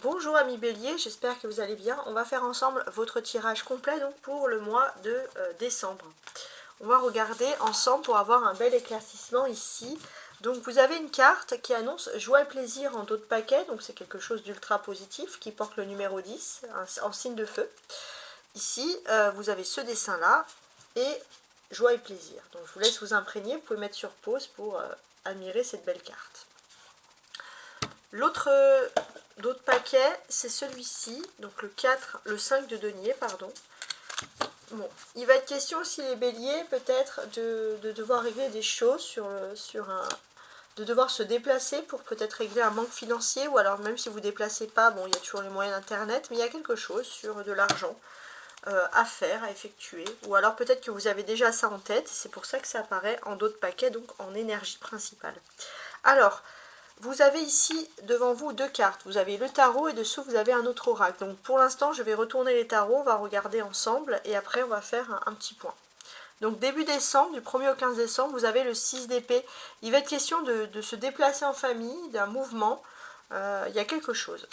Bonjour amis Bélier, j'espère que vous allez bien. On va faire ensemble votre tirage complet donc pour le mois de décembre. On va regarder ensemble pour avoir un bel éclaircissement ici. Donc vous avez une carte qui annonce joie et plaisir en dos de paquet, donc c'est quelque chose d'ultra positif qui porte le numéro 10 en signe de feu. Ici vous avez ce dessin là et joie et plaisir. Donc je vous laisse vous imprégner, vous pouvez mettre sur pause pour admirer cette belle carte. L'autre paquet, c'est celui-ci, donc le 5 de denier, pardon. Bon, il va être question aussi les béliers, peut-être, de devoir régler des choses de devoir se déplacer pour peut-être régler un manque financier, ou alors même si vous ne vous déplacez pas, bon, il y a toujours les moyens d'internet, mais il y a quelque chose sur de l'argent à faire, à effectuer, ou alors peut-être que vous avez déjà ça en tête, et c'est pour ça que ça apparaît en dos de paquet, donc en énergie principale. Alors, vous avez ici devant vous deux cartes. Vous avez le tarot et dessous vous avez un autre oracle. Donc pour l'instant je vais retourner les tarots, on va regarder ensemble et après on va faire un petit point. Donc début décembre, du 1er au 15 décembre, vous avez le 6 d'épée. Il va être question de se déplacer en famille, d'un mouvement. Il y a quelque chose.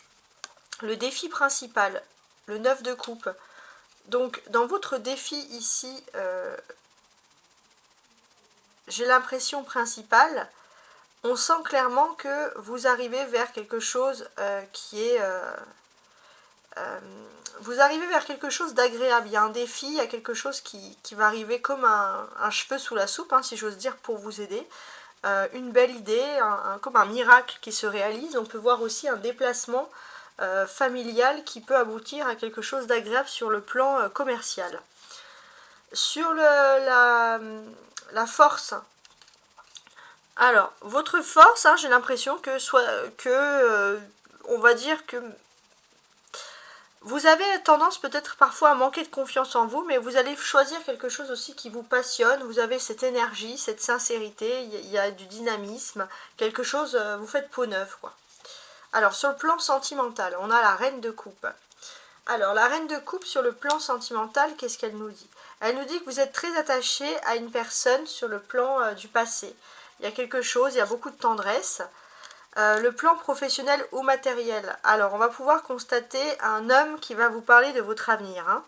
Le défi principal, le 9 de coupe. Donc dans votre défi ici, j'ai l'impression principale, on sent clairement que vous arrivez vers quelque chose vous arrivez vers quelque chose d'agréable. Il y a un défi, il y a quelque chose qui va arriver comme un cheveu sous la soupe, hein, si j'ose dire, pour vous aider. Une belle idée, comme un miracle qui se réalise. On peut voir aussi un déplacement familial qui peut aboutir à quelque chose d'agréable sur le plan commercial. Sur la force, alors, votre force, hein, j'ai l'impression on va dire que vous avez tendance peut-être parfois à manquer de confiance en vous, mais vous allez choisir quelque chose aussi qui vous passionne. Vous avez cette énergie, cette sincérité, il y a du dynamisme, quelque chose, vous faites peau neuve, quoi. Alors, sur le plan sentimental, on a la reine de coupe. Alors, la reine de coupe, sur le plan sentimental, qu'est-ce qu'elle nous dit? Elle nous dit que vous êtes très attaché à une personne sur le plan du passé. Il y a quelque chose, il y a beaucoup de tendresse. Le plan professionnel ou matériel. Alors, on va pouvoir constater un homme qui va vous parler de votre avenir. Hein.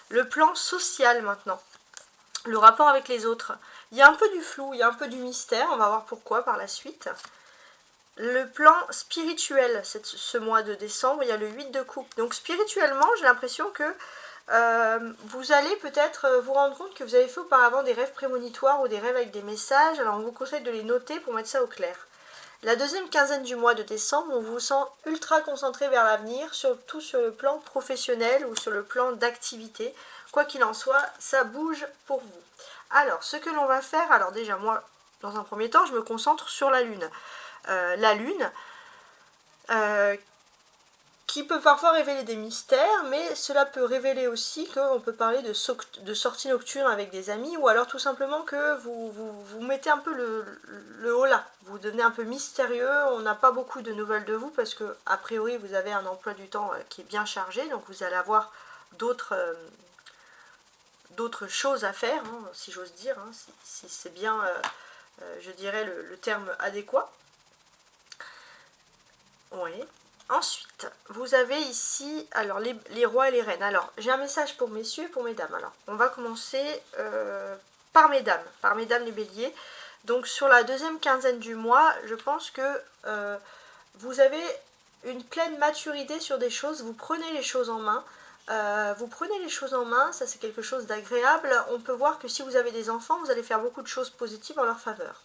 Le plan social maintenant. Le rapport avec les autres. Il y a un peu du flou, il y a un peu du mystère. On va voir pourquoi par la suite. Le plan spirituel, ce mois de décembre, il y a le 8 de coupe. Donc spirituellement, j'ai l'impression que vous allez peut-être vous rendre compte que vous avez fait auparavant des rêves prémonitoires ou des rêves avec des messages. Alors on vous conseille de les noter pour mettre ça au clair. La deuxième quinzaine du mois de décembre, on vous sent ultra concentré vers l'avenir, surtout sur le plan professionnel ou sur le plan d'activité. Quoi qu'il en soit, ça bouge pour vous. Alors, ce que l'on va faire, alors déjà moi, dans un premier temps, je me concentre sur la Lune. La Lune, qui peut parfois révéler des mystères, mais cela peut révéler aussi qu'on peut parler de sorties nocturnes avec des amis, ou alors tout simplement que vous mettez un peu le haut là, vous devenez un peu mystérieux, on n'a pas beaucoup de nouvelles de vous, parce que a priori vous avez un emploi du temps qui est bien chargé, donc vous allez avoir d'autres choses à faire, hein, si j'ose dire, hein, si c'est bien, je dirais, le terme adéquat. Oui. Ensuite, vous avez ici alors les rois et les reines. Alors, j'ai un message pour messieurs et pour mesdames. Alors, on va commencer par mesdames les béliers. Donc, sur la deuxième quinzaine du mois, je pense que vous avez une pleine maturité sur des choses. Vous prenez les choses en main. Ça c'est quelque chose d'agréable. On peut voir que si vous avez des enfants, vous allez faire beaucoup de choses positives en leur faveur.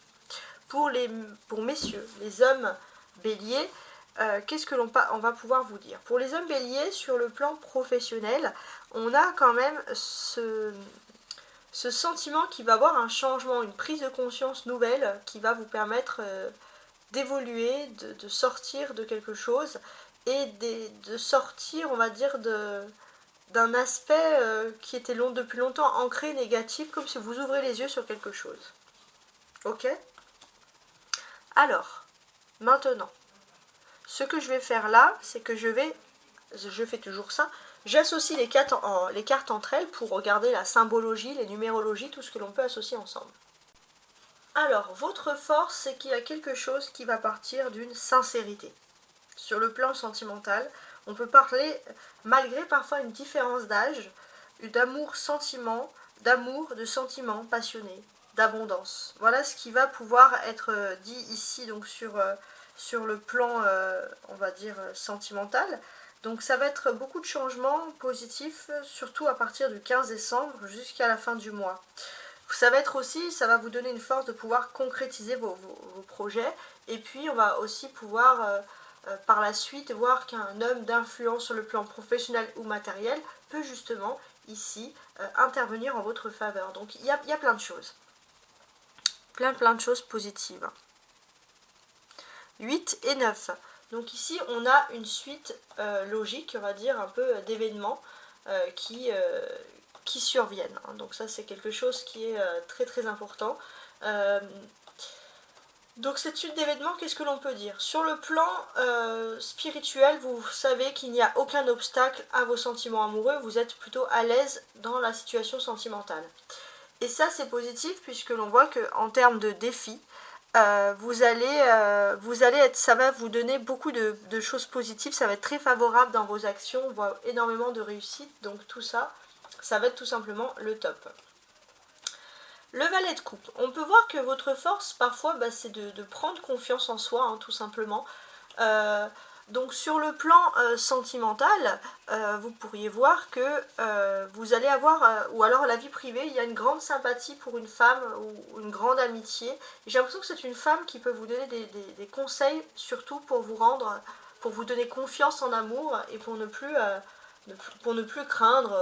Pour messieurs, les hommes béliers, qu'est-ce que on va pouvoir vous dire? Pour les hommes béliers, sur le plan professionnel, on a quand même ce sentiment qu'il va y avoir un changement, une prise de conscience nouvelle qui va vous permettre d'évoluer, de sortir de quelque chose et de sortir, on va dire, d'un aspect qui était depuis longtemps ancré négatif, comme si vous ouvrez les yeux sur quelque chose. Ok? Alors, maintenant, ce que je vais faire là, c'est que je fais toujours ça, j'associe les cartes entre elles pour regarder la symbologie, les numérologies, tout ce que l'on peut associer ensemble. Alors, votre force, c'est qu'il y a quelque chose qui va partir d'une sincérité. sur le plan sentimental, on peut parler, malgré parfois une différence d'âge, d'amour sentiment, d'amour, de sentiments passionnés, d'abondance. Voilà ce qui va pouvoir être dit ici donc sur le plan, on va dire, sentimental. Donc ça va être beaucoup de changements positifs, surtout à partir du 15 décembre jusqu'à la fin du mois. Ça va être aussi, ça va vous donner une force de pouvoir concrétiser vos projets. Et puis on va aussi pouvoir par la suite voir qu'un homme d'influence sur le plan professionnel ou matériel peut justement ici intervenir en votre faveur. Donc il y a plein de choses. Plein de choses positives. 8 et 9. Donc ici on a une suite logique, on va dire, un peu d'événements qui surviennent. Donc ça c'est quelque chose qui est très important. Donc cette suite d'événements, qu'est-ce que l'on peut dire? Sur le plan spirituel, vous savez qu'il n'y a aucun obstacle à vos sentiments amoureux, vous êtes plutôt à l'aise dans la situation sentimentale. Et ça c'est positif puisque l'on voit qu'en termes de défis, vous allez être, ça va vous donner beaucoup de choses positives, ça va être très favorable dans vos actions, on voit énormément de réussite, donc tout ça, ça va être tout simplement le top. Le valet de coupe, on peut voir que votre force parfois c'est de prendre confiance en soi, tout simplement. Donc sur le plan sentimental, vous pourriez voir que vous allez avoir, ou alors la vie privée, il y a une grande sympathie pour une femme ou une grande amitié. J'ai l'impression que c'est une femme qui peut vous donner des conseils, surtout pour vous donner confiance en amour et pour ne plus craindre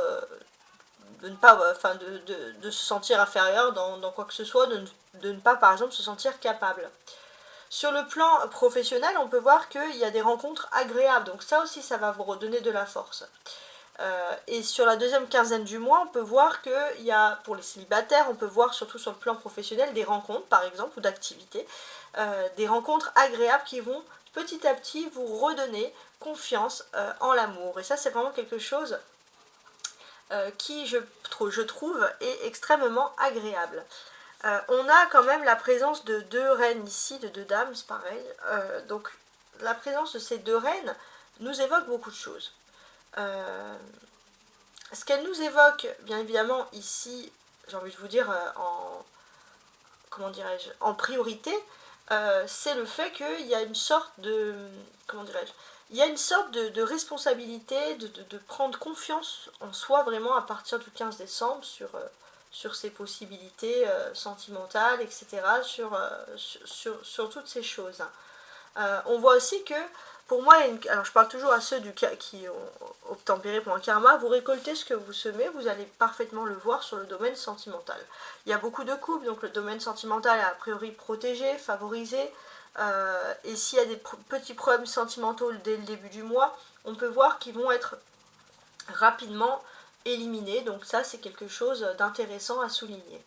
de se sentir inférieur dans quoi que ce soit, de ne pas par exemple se sentir capable. Sur le plan professionnel, on peut voir qu'il y a des rencontres agréables, donc ça aussi ça va vous redonner de la force. Et sur la deuxième quinzaine du mois, on peut voir qu'il y a, pour les célibataires, on peut voir surtout sur le plan professionnel des rencontres par exemple, ou d'activités, des rencontres agréables qui vont petit à petit vous redonner confiance en l'amour. Et ça c'est vraiment quelque chose qui je trouve est extrêmement agréable. On a quand même la présence de 2 reines ici, de 2 dames, c'est pareil. Donc la présence de ces 2 reines nous évoque beaucoup de choses. Ce qu'elle nous évoque, bien évidemment, ici, j'ai envie de vous dire en priorité, c'est le fait qu'il y a une sorte de, il y a une sorte de responsabilité, de prendre confiance en soi vraiment à partir du 15 décembre sur ses possibilités sentimentales, etc., sur toutes ces choses. On voit aussi que, pour moi, alors je parle toujours à ceux qui ont obtempéré pour un karma, vous récoltez ce que vous semez, vous allez parfaitement le voir sur le domaine sentimental. Il y a beaucoup de couples, donc le domaine sentimental est a priori protégé, favorisé, et s'il y a des petits problèmes sentimentaux dès le début du mois, on peut voir qu'ils vont être rapidement éliminés, donc ça c'est quelque chose d'intéressant à souligner.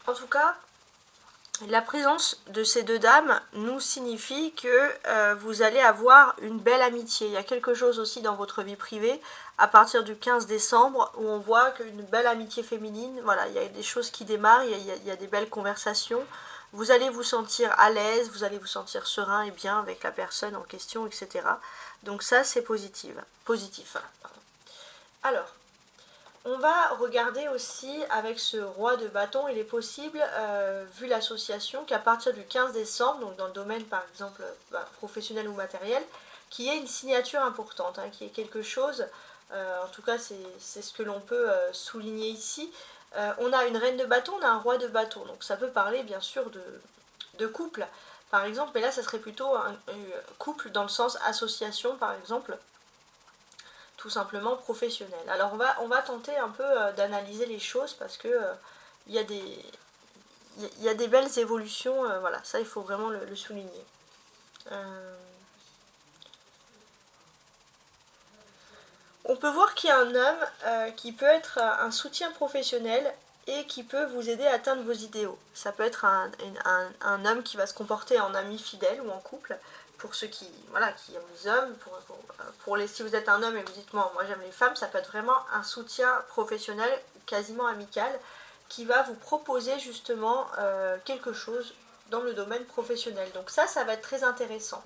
En tout cas, la présence de ces 2 dames nous signifie que vous allez avoir une belle amitié. Il y a quelque chose aussi dans votre vie privée à partir du 15 décembre où on voit qu'une belle amitié féminine, voilà, il y a des choses qui démarrent, il y a des belles conversations. Vous allez vous sentir à l'aise, vous allez vous sentir serein et bien avec la personne en question, etc. Donc ça c'est positif. Alors, on va regarder aussi avec ce roi de bâton, il est possible, vu l'association, qu'à partir du 15 décembre, donc dans le domaine par exemple professionnel ou matériel, qu'il y ait une signature importante, qu'il y ait quelque chose, en tout cas c'est ce que l'on peut souligner ici. On a une reine de bâton, on a un roi de bâton, donc ça peut parler bien sûr de couple par exemple, mais là ça serait plutôt un couple dans le sens association par exemple, tout simplement professionnel. Alors on va tenter un peu d'analyser les choses parce que il y a des belles évolutions, voilà, ça il faut vraiment le souligner. On peut voir qu'il y a un homme qui peut être un soutien professionnel et qui peut vous aider à atteindre vos idéaux. Ça peut être un homme qui va se comporter en ami fidèle ou en couple, pour ceux qui aiment les hommes, si vous êtes un homme et vous dites moi j'aime les femmes, ça peut être vraiment un soutien professionnel, quasiment amical, qui va vous proposer justement quelque chose dans le domaine professionnel. Donc ça va être très intéressant.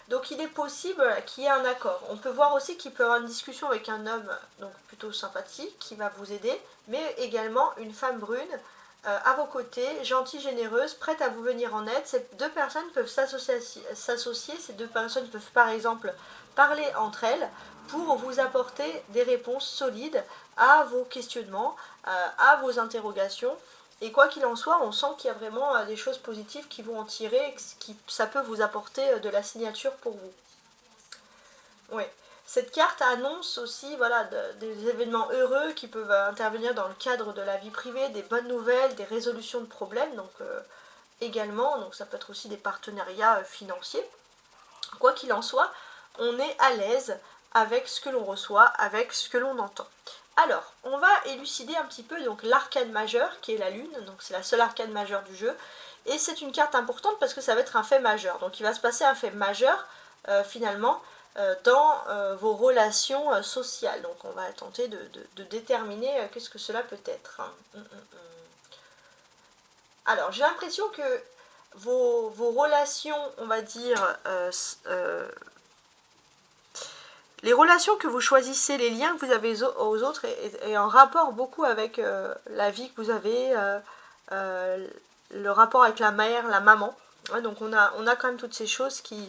Donc il est possible qu'il y ait un accord. On peut voir aussi qu'il peut y avoir une discussion avec un homme donc plutôt sympathique qui va vous aider, mais également une femme brune à vos côtés, gentille, généreuse, prête à vous venir en aide. Ces deux personnes peuvent s'associer, ces deux personnes peuvent par exemple parler entre elles pour vous apporter des réponses solides à vos questionnements, à vos interrogations. Et quoi qu'il en soit, on sent qu'il y a vraiment des choses positives qui vont en tirer, ça peut vous apporter de la signature pour vous. Oui. Cette carte annonce aussi voilà, des événements heureux qui peuvent intervenir dans le cadre de la vie privée, des bonnes nouvelles, des résolutions de problèmes, donc également, donc ça peut être aussi des partenariats financiers. Quoi qu'il en soit, on est à l'aise avec ce que l'on reçoit, avec ce que l'on entend. Alors, on va élucider un petit peu donc l'arcane majeur qui est la lune, donc c'est la seule arcane majeure du jeu, et c'est une carte importante parce que ça va être un fait majeur, donc il va se passer un fait majeur finalement dans vos relations sociales, donc on va tenter de déterminer qu'est-ce que cela peut être. Alors, j'ai l'impression que vos relations, on va dire, les relations que vous choisissez, les liens que vous avez aux autres est en rapport beaucoup avec la vie que vous avez, le rapport avec la mère, la maman. Ouais, donc on a quand même toutes ces choses qui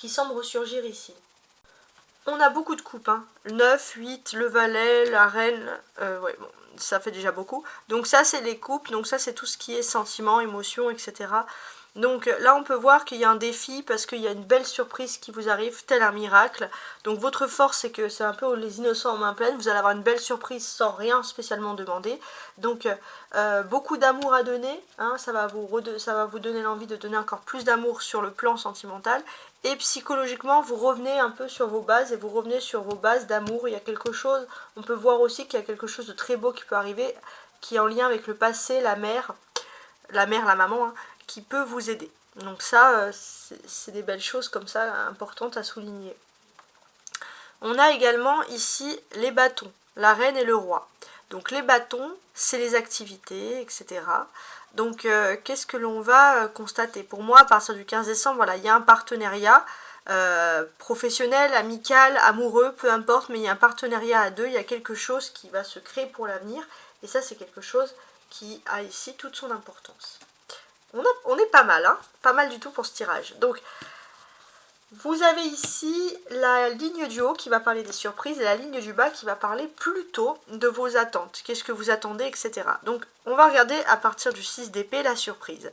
semblent ressurgir ici. On a beaucoup de coupes, hein. 9, 8, le valet, la reine, ouais, bon, ça fait déjà beaucoup. Donc ça c'est les coupes, donc ça c'est tout ce qui est sentiments, émotions, etc. Donc là on peut voir qu'il y a un défi parce qu'il y a une belle surprise qui vous arrive, tel un miracle. Donc votre force c'est que c'est un peu les innocents en main pleine, vous allez avoir une belle surprise sans rien spécialement demander. Donc beaucoup d'amour à donner, hein, ça va vous donner l'envie de donner encore plus d'amour sur le plan sentimental. Et psychologiquement vous revenez un peu sur vos bases et vous revenez sur vos bases d'amour. Il y a quelque chose, on peut voir aussi qu'il y a quelque chose de très beau qui peut arriver, qui est en lien avec le passé, la mère, la maman, hein, qui peut vous aider. Donc ça, c'est des belles choses comme ça, importantes à souligner. On a également ici les bâtons, la reine et le roi. Donc les bâtons, c'est les activités, etc. Donc qu'est-ce que l'on va constater? Pour moi, à partir du 15 décembre, voilà, il y a un partenariat professionnel, amical, amoureux, peu importe, mais il y a un partenariat à deux, il y a quelque chose qui va se créer pour l'avenir. Et ça, c'est quelque chose qui a ici toute son importance. On est pas mal, hein, pas mal du tout pour ce tirage. Donc, vous avez ici la ligne du haut qui va parler des surprises et la ligne du bas qui va parler plutôt de vos attentes. Qu'est-ce que vous attendez, etc. Donc, on va regarder à partir du 6 d'épée la surprise.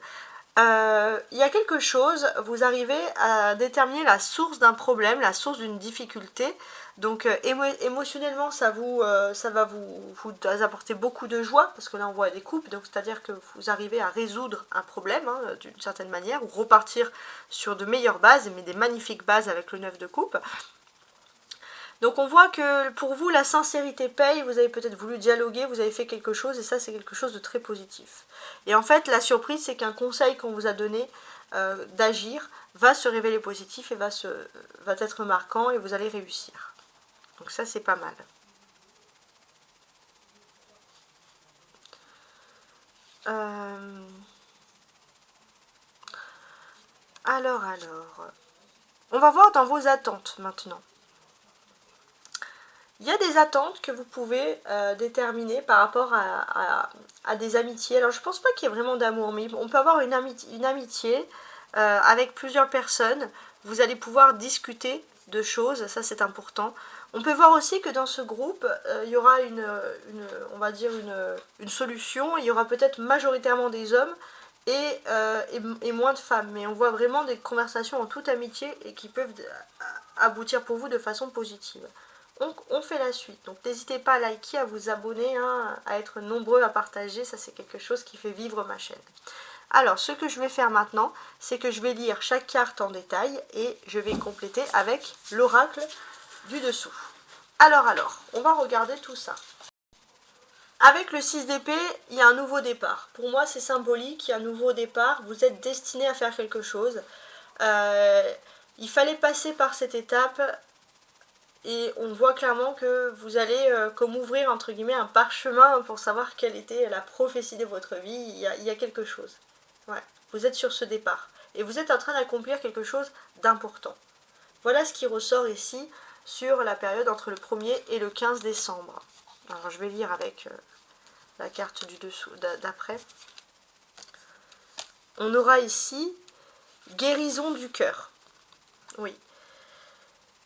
Il y a quelque chose, vous arrivez à déterminer la source d'un problème, la source d'une difficulté. Donc émotionnellement ça va vous apporter beaucoup de joie, parce que là on voit des coupes, donc c'est-à-dire que vous arrivez à résoudre un problème hein, d'une certaine manière, ou repartir sur de meilleures bases, mais des magnifiques bases avec le 9 de coupe. Donc on voit que pour vous la sincérité paye, vous avez peut-être voulu dialoguer, vous avez fait quelque chose et ça c'est quelque chose de très positif. Et en fait la surprise c'est qu'un conseil qu'on vous a donné d'agir va se révéler positif et va être marquant et vous allez réussir. Donc ça c'est pas mal. Alors, on va voir dans vos attentes maintenant. Il y a des attentes que vous pouvez déterminer par rapport à des amitiés. Alors je pense pas qu'il y ait vraiment d'amour, mais on peut avoir une amitié avec plusieurs personnes. Vous allez pouvoir discuter de choses, ça c'est important. On peut voir aussi que dans ce groupe, il y aura on va dire une solution. Il y aura peut-être majoritairement des hommes et moins de femmes. Mais on voit vraiment des conversations en toute amitié et qui peuvent aboutir pour vous de façon positive. On fait la suite, donc n'hésitez pas à liker, à vous abonner, hein, à être nombreux à partager, ça c'est quelque chose qui fait vivre ma chaîne. Alors ce que je vais faire maintenant, c'est que je vais lire chaque carte en détail et je vais compléter avec l'oracle du dessous. Alors, on va regarder tout ça. Avec le 6 d'épée, il y a un nouveau départ. Pour moi c'est symbolique, il y a un nouveau départ, vous êtes destiné à faire quelque chose. Il fallait passer par cette étape. Et on voit clairement que vous allez comme ouvrir entre guillemets un parchemin pour savoir quelle était la prophétie de votre vie. Il y a quelque chose. Ouais, vous êtes sur ce départ. et vous êtes en train d'accomplir quelque chose d'important. Voilà ce qui ressort ici sur la période entre le 1er et le 15 décembre. Alors je vais lire avec la carte du dessous d'après. On aura ici guérison du cœur. Oui.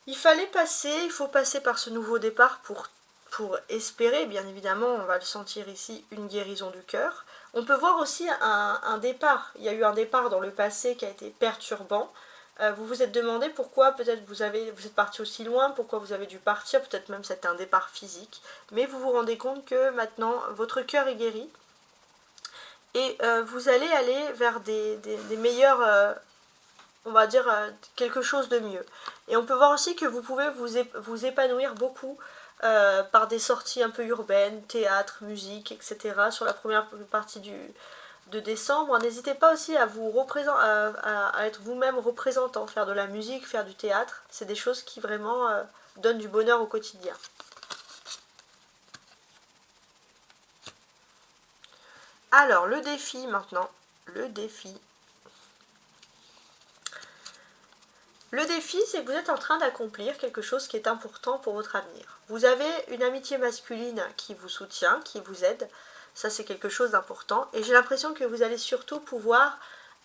Il faut passer par ce nouveau départ pour espérer, bien évidemment, on va le sentir ici, une guérison du cœur. On peut voir aussi un départ. Il y a eu un départ dans le passé qui a été perturbant. Vous vous êtes demandé pourquoi peut-être vous êtes parti aussi loin, pourquoi vous avez dû partir, peut-être même c'était un départ physique. Mais vous vous rendez compte que maintenant, votre cœur est guéri. Et vous allez aller vers des meilleurs... on va dire quelque chose de mieux. Et on peut voir aussi que vous pouvez vous épanouir beaucoup par des sorties un peu urbaines, théâtre, musique, etc. sur la première partie de décembre. N'hésitez pas aussi à vous à être vous-même représentant, faire de la musique, faire du théâtre. C'est des choses qui vraiment donnent du bonheur au quotidien. Alors, le défi maintenant. Le défi. Le défi, c'est que vous êtes en train d'accomplir quelque chose qui est important pour votre avenir. Vous avez une amitié masculine qui vous soutient, qui vous aide. Ça, c'est quelque chose d'important. Et j'ai l'impression que vous allez surtout pouvoir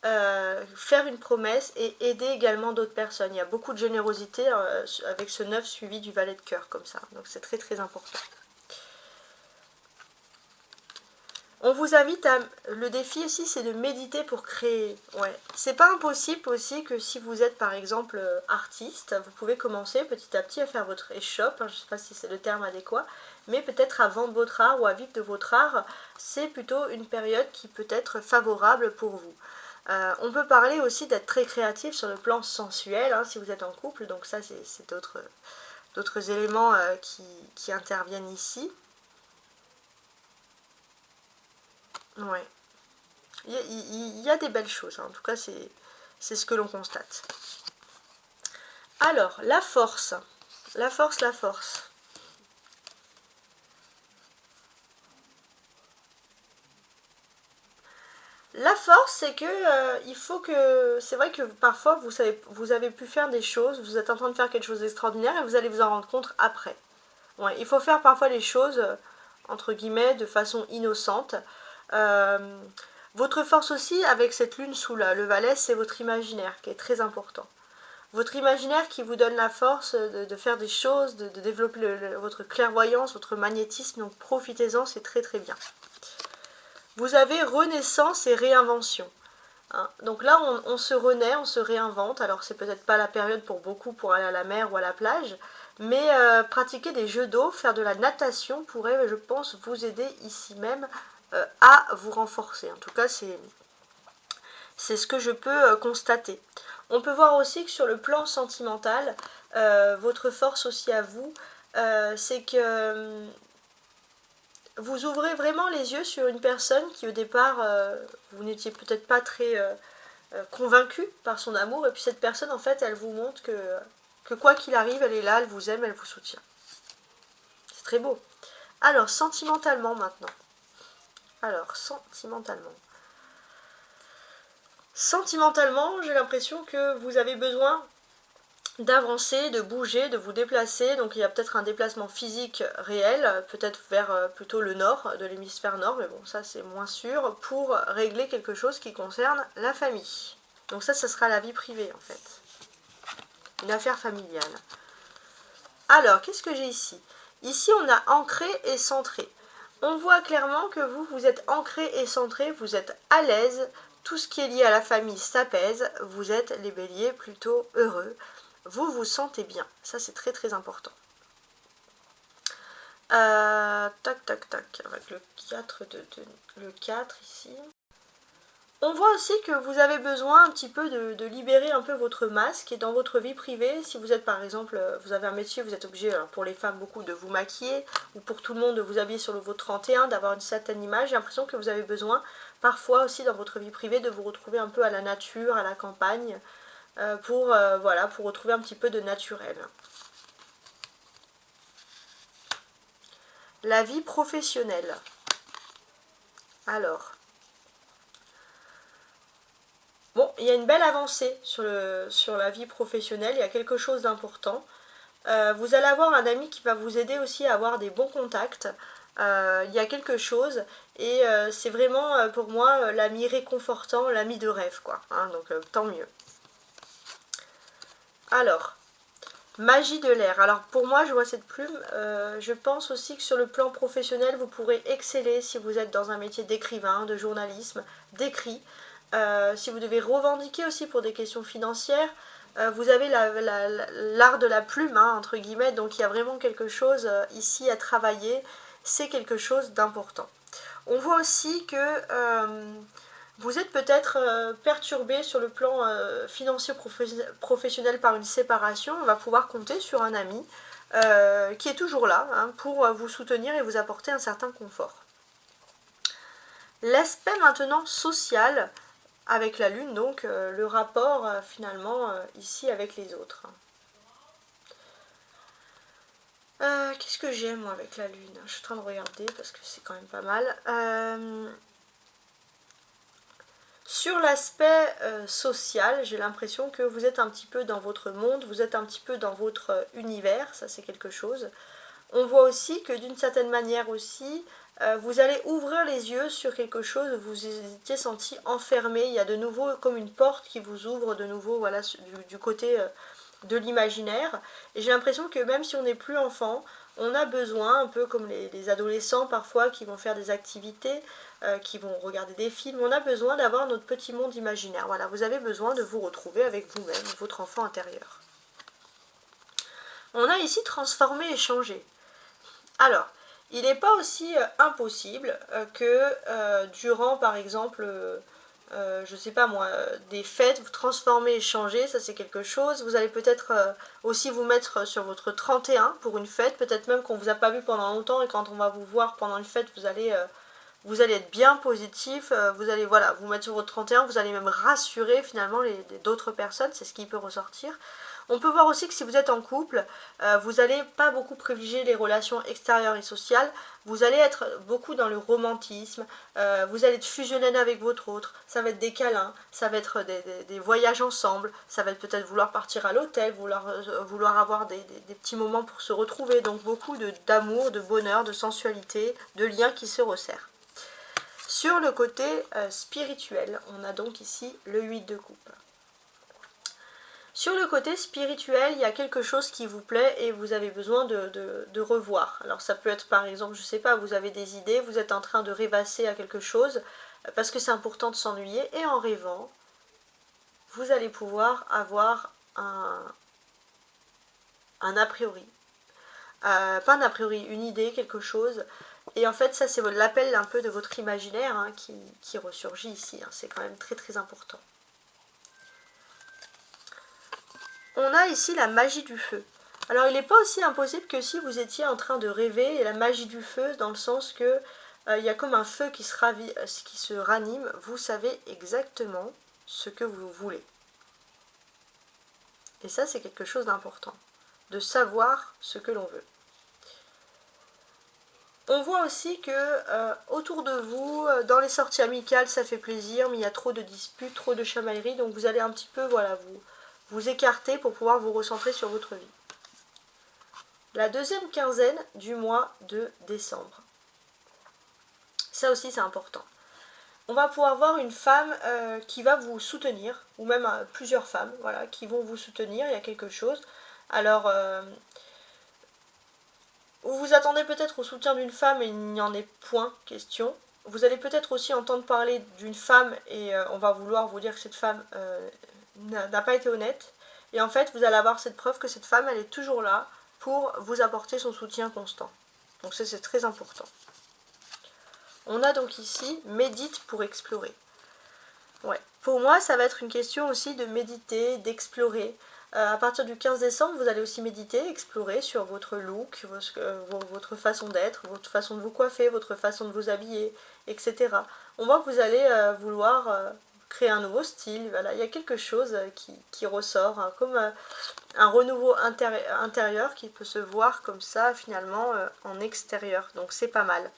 faire une promesse et aider également d'autres personnes. Il y a beaucoup de générosité avec ce 9 suivi du valet de cœur comme ça. Donc, c'est très très important. On vous invite à... Le défi aussi, c'est de méditer pour créer. Ouais. C'est pas impossible aussi que si vous êtes par exemple artiste, vous pouvez commencer petit à petit à faire votre échoppe. Je ne sais pas si c'est le terme adéquat, mais peut-être à vendre votre art ou à vivre de votre art, c'est plutôt une période qui peut être favorable pour vous. On peut parler aussi d'être très créatif sur le plan sensuel, hein, si vous êtes en couple. Donc ça, c'est d'autres éléments qui interviennent ici. Ouais. Il y a des belles choses, hein. En tout cas c'est ce que l'on constate. Alors, la force. La force, la force. La force, c'est que il faut que... C'est vrai que parfois vous avez pu faire des choses, vous êtes en train de faire quelque chose d'extraordinaire et vous allez vous en rendre compte après. Ouais, il faut faire parfois les choses, entre guillemets, de façon innocente. Votre force aussi, avec cette lune sous le valet, c'est votre imaginaire qui est très important. Votre imaginaire qui vous donne la force de faire des choses, de développer votre clairvoyance, votre magnétisme, donc profitez-en, c'est très très bien. Vous avez renaissance et réinvention. Hein. Donc là, on se renaît, on se réinvente. Alors, c'est peut-être pas la période pour beaucoup pour aller à la mer ou à la plage, mais pratiquer des jeux d'eau, faire de la natation pourrait, je pense, vous aider ici même à vous renforcer. En tout cas, c'est ce que je peux constater. On peut voir aussi que sur le plan sentimental, votre force aussi à vous, c'est que vous ouvrez vraiment les yeux sur une personne qui au départ, vous n'étiez peut-être pas très convaincu par son amour, et puis cette personne en fait elle vous montre que quoi qu'il arrive elle est là, elle vous aime, elle vous soutient. C'est très beau. Alors sentimentalement maintenant. Alors Sentimentalement, j'ai l'impression que vous avez besoin d'avancer, de bouger, de vous déplacer. Donc il y a peut-être un déplacement physique réel, peut-être vers plutôt le nord, de l'hémisphère nord, mais bon ça c'est moins sûr, pour régler quelque chose qui concerne la famille. Donc ça sera la vie privée en fait. Une affaire familiale. Alors, qu'est-ce que j'ai ici? Ici on a ancré et centré. On voit clairement que vous êtes ancré et centré, vous êtes à l'aise, tout ce qui est lié à la famille s'apaise, vous êtes les béliers plutôt heureux, vous vous sentez bien, ça c'est très très important. Tac tac tac, avec le 4, le 4 ici. On voit aussi que vous avez besoin un petit peu de libérer un peu votre masque, et dans votre vie privée, si vous êtes par exemple, vous avez un métier, vous êtes obligé, pour les femmes beaucoup, de vous maquiller, ou pour tout le monde de vous habiller sur le votre 31, d'avoir une certaine image. J'ai l'impression que vous avez besoin parfois aussi dans votre vie privée de vous retrouver un peu à la nature, à la campagne, voilà, pour retrouver un petit peu de naturel. La vie professionnelle. Alors... Bon, il y a une belle avancée sur la vie professionnelle, il y a quelque chose d'important. Vous allez avoir un ami qui va vous aider aussi à avoir des bons contacts. Il y a quelque chose et c'est vraiment pour moi l'ami réconfortant, l'ami de rêve quoi. Hein, donc tant mieux. Alors, magie de l'air. Alors pour moi, je vois cette plume. Je pense aussi que sur le plan professionnel, vous pourrez exceller si vous êtes dans un métier d'écrivain, de journalisme, d'écrit. Si vous devez revendiquer aussi pour des questions financières, vous avez l'art de la plume, hein, entre guillemets, donc il y a vraiment quelque chose ici à travailler, c'est quelque chose d'important. On voit aussi que vous êtes peut-être perturbé sur le plan financier professionnel par une séparation, on va pouvoir compter sur un ami qui est toujours là hein, pour vous soutenir et vous apporter un certain confort. L'aspect maintenant social, avec la lune, donc le rapport finalement ici avec les autres. Qu'est-ce que j'aime moi avec la lune? Je suis en train de regarder parce que c'est quand même pas mal. Sur l'aspect social, j'ai l'impression que vous êtes un petit peu dans votre monde, vous êtes un petit peu dans votre univers, ça c'est quelque chose. On voit aussi que d'une certaine manière aussi, vous allez ouvrir les yeux sur quelque chose où vous étiez senti enfermé. Il y a de nouveau comme une porte qui vous ouvre de nouveau voilà, du côté de l'imaginaire. Et j'ai l'impression que même si on n'est plus enfant, on a besoin, un peu comme les adolescents parfois qui vont faire des activités, qui vont regarder des films, on a besoin d'avoir notre petit monde imaginaire. Voilà, vous avez besoin de vous retrouver avec vous-même, votre enfant intérieur. On a ici transformé et changé. Alors, il n'est pas aussi impossible que durant, par exemple, je sais pas moi, des fêtes, vous transformer et changer, ça c'est quelque chose. Vous allez peut-être aussi vous mettre sur votre 31 pour une fête, peut-être même qu'on ne vous a pas vu pendant longtemps et quand on va vous voir pendant une fête, vous allez être bien positif, vous allez voilà, vous mettre sur votre 31, vous allez même rassurer finalement d'autres personnes, c'est ce qui peut ressortir. On peut voir aussi que si vous êtes en couple, vous n'allez pas beaucoup privilégier les relations extérieures et sociales, vous allez être beaucoup dans le romantisme, vous allez être fusionnel avec votre autre, ça va être des câlins, ça va être des voyages ensemble, ça va être peut-être vouloir partir à l'hôtel, vouloir avoir des petits moments pour se retrouver, donc beaucoup d'amour, de bonheur, de sensualité, de liens qui se resserrent. Sur le côté spirituel, on a donc ici le 8 de coupe. Sur le côté spirituel, il y a quelque chose qui vous plaît et vous avez besoin de revoir. Alors ça peut être par exemple, je ne sais pas, vous avez des idées, vous êtes en train de rêvasser à quelque chose, parce que c'est important de s'ennuyer, et en rêvant, vous allez pouvoir avoir un a priori. Pas un a priori, une idée, quelque chose. Et en fait, ça c'est l'appel un peu de votre imaginaire hein, qui ressurgit ici. Hein. C'est quand même très très important. On a ici la magie du feu. Alors il n'est pas aussi impossible que si vous étiez en train de rêver, et la magie du feu dans le sens que il y a comme un feu qui se ranime, vous savez exactement ce que vous voulez. Et ça c'est quelque chose d'important, de savoir ce que l'on veut. On voit aussi que autour de vous, dans les sorties amicales, ça fait plaisir, mais il y a trop de disputes, trop de chamailleries, donc vous allez un petit peu voilà, vous écarter pour pouvoir vous recentrer sur votre vie. La deuxième quinzaine du mois de décembre. Ça aussi c'est important. On va pouvoir voir une femme qui va vous soutenir, ou même plusieurs femmes voilà, qui vont vous soutenir, il y a quelque chose. Alors, vous vous attendez peut-être au soutien d'une femme et il n'y en est point question. Vous allez peut-être aussi entendre parler d'une femme et on va vouloir vous dire que cette femme n'a pas été honnête. Et en fait, vous allez avoir cette preuve que cette femme, elle est toujours là pour vous apporter son soutien constant. Donc ça, c'est très important. On a donc ici, médite pour explorer. Ouais. Pour moi, ça va être une question aussi de méditer, d'explorer. À partir du 15 décembre, vous allez aussi méditer, explorer sur votre look, votre façon d'être, votre façon de vous coiffer, votre façon de vous habiller, etc. On voit que vous allez vouloir créer un nouveau style. Voilà. Il y a quelque chose qui ressort, hein, comme un renouveau intérieur qui peut se voir comme ça finalement en extérieur. Donc c'est pas mal.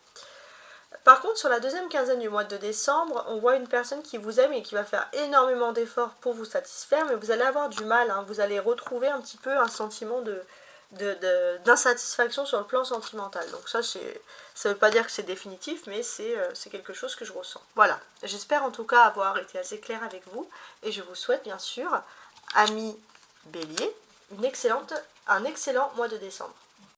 Par contre, sur la deuxième quinzaine du mois de décembre, on voit une personne qui vous aime et qui va faire énormément d'efforts pour vous satisfaire, mais vous allez avoir du mal, hein. Vous allez retrouver un petit peu un sentiment d'insatisfaction sur le plan sentimental. Donc ça ne veut pas dire que c'est définitif, mais c'est quelque chose que je ressens. Voilà, j'espère en tout cas avoir été assez claire avec vous, et je vous souhaite bien sûr, amis Bélier, un excellent mois de décembre.